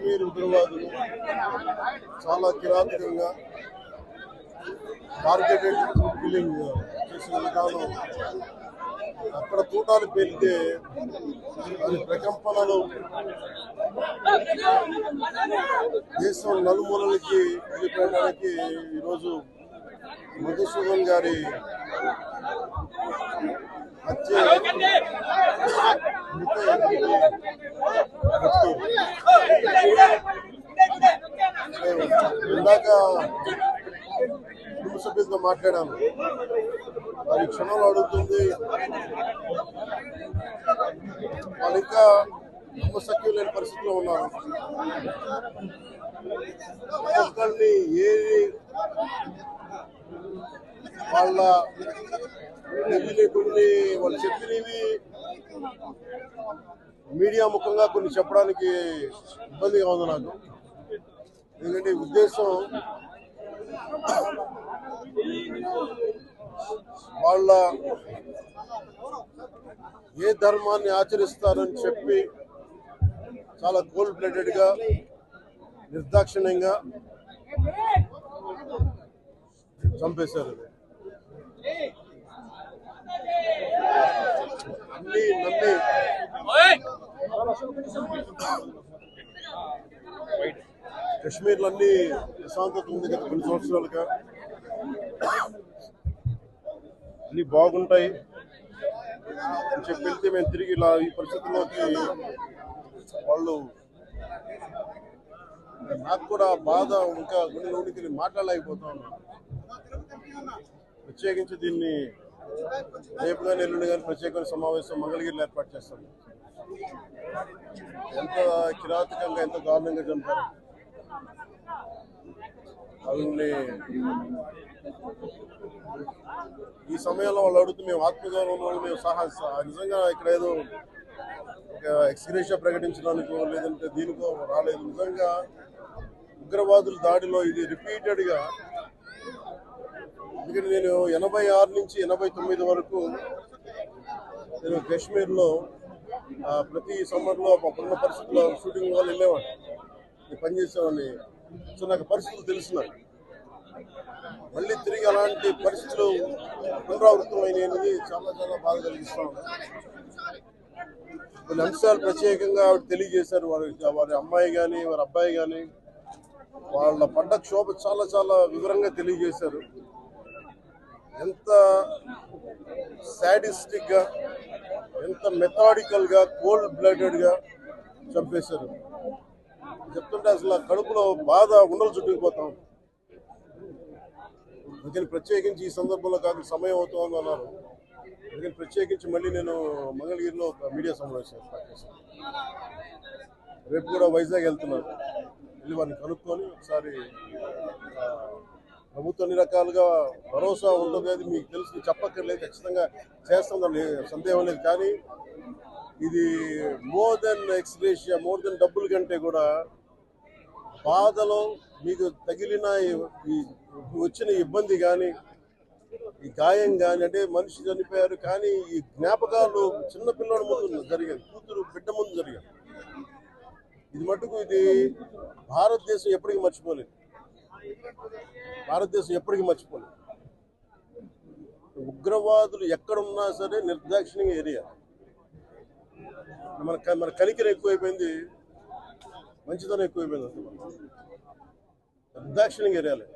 కశ్మీర్ ఉగ్రవాదులు చాలా కిరాతకంగా టార్గెటెడ్ కిల్లింగ్ చేసిన విధానం అక్కడ తూటాలు పేలితే అది ప్రకంపనలు దేశం నలుమూలలకి వెళ్ళిపోయడానికి ఈరోజు మధుసూదన్ గారి హత్య ఇందాక కుటుంబ సభ్యులతో మాట్లాడాను. వారి క్షణంలో అడుగుతుంది వాళ్ళు ఇంకా నమ్మశక్యం లేని పరిస్థితిలో ఉన్నారు. ఒక్కొక్కరిని ఏది వాళ్ళ కొన్ని వాళ్ళు చెప్పినవి మీడియా ముఖంగా కొన్ని చెప్పడానికి ఇబ్బందిగా ఉంది నాకు. ఎందుకంటే ఉద్దేశం వాళ్ళ ఏ ధర్మాన్ని ఆచరిస్తారని చెప్పి చాలా కోల్డ్ బ్లడెడ్ గా నిర్దాక్షిణ్యంగా చంపేశారు. అన్ని నమ్మి కశ్మీర్లో అన్ని ప్రశాంతత ఉంది గత కొన్ని సంవత్సరాలుగా, అన్ని బాగుంటాయి అని చెప్పి వెళ్తే మేము తిరిగి ఇలా ఈ పరిస్థితుల్లోకి వాళ్ళు నాకు కూడా బాధ ఇంకా గుండెలోనికి మాట్లాడలేకపోతా ఉన్నాను. ప్రత్యేకించి దీన్ని రేపు కానీ ఎల్లుండి కానీ ప్రత్యేకమైన సమావేశం మంగళగిరిలో ఏర్పాటు చేస్తాం. ఎంత కిరాతకంగా ఎంత దారుణంగా చంపారు వాళ్ళని. ఈ సమయంలో వాళ్ళు అడుగుతూ మేము ఆత్మగౌరవం మేము నిజంగా ఇక్కడ ఏదో ఒక ఎక్స్గ్రేషియా ప్రకటించడానికో లేదంటే దీనికో రాలేదు. నిజంగా ఉగ్రవాదుల దాడిలో ఇది రిపీటెడ్గా, ఎందుకంటే నేను 86 నుంచి 89 వరకు నేను కాశ్మీర్లో ప్రతి సమ్మర్లో అప్పుడున్న పరిస్థితుల్లో షూటింగ్ వాళ్ళు వెళ్ళేవాడిని, నేను పనిచేసేవాడిని. సో నాకు పరిస్థితులు తెలిసినాయి. మళ్ళీ తిరిగి అలాంటి పరిస్థితులు పునరావృతం అయినది చాలా చాలా బాధ కలిగిస్తాం. కొన్ని అంశాలు ప్రత్యేకంగా ఆవిడ తెలియజేశారు. వారి అమ్మాయి కానీ వారి అబ్బాయి కానీ వాళ్ళ పడ్డ క్షోభ చాలా చాలా వివరంగా తెలియజేశారు. ఎంత సాడిస్టిక్ గా, ఎంత మెథాడికల్ గా, కోల్డ్ బ్లడెడ్ గా చంపేశారు. చెప్తుంటే అసలు కడుపులో బాధ ఉండలు చుట్టుకుపోతాం. అందుకని ప్రత్యేకించి ఈ సందర్భంలో కాదు సమయం అవుతుంది అన్నారు. అందుకని ప్రత్యేకించి మళ్ళీ నేను మంగళగిరిలో ఒక మీడియా సమావేశం ఏర్పాటు చేశాను. రేపు కూడా వైజాగ్ వెళ్తున్నాను. వెళ్ళి వారిని కనుక్కొని ఒకసారి ప్రభుత్వం అన్ని రకాలుగా భరోసా ఉంటుంది, అది మీకు తెలుసు, చెప్పక్కర్లేదు, ఖచ్చితంగా చేస్తుందని సందేహం లేదు. కానీ ఇది more than ex gratia, more than డబ్బుల కంటే కూడా బాధలో మీకు తగిలిన వచ్చిన ఇబ్బంది కానీ, ఈ గాయం కానీ, అంటే మనిషి చనిపోయారు కానీ ఈ జ్ఞాపకాలు చిన్నపిల్లల ముందు జరిగాయి, కూతురు బిడ్డ ముందు జరిగాయి. ఇది మటుకు ఇది భారతదేశం ఎప్పటికీ మర్చిపోలేదు. భారతదేశం ఎప్పటికీ మర్చిపోలేదు. ఉగ్రవాదులు ఎక్కడున్నా సరే నిర్దాక్షిణ్యంగా ఏరియా. మన కనికరం ఎక్కువైపోయింది, మంచితనం ఎక్కువైపోయింది. నిర్దాక్షిణ్యంగా ఏరియాలే.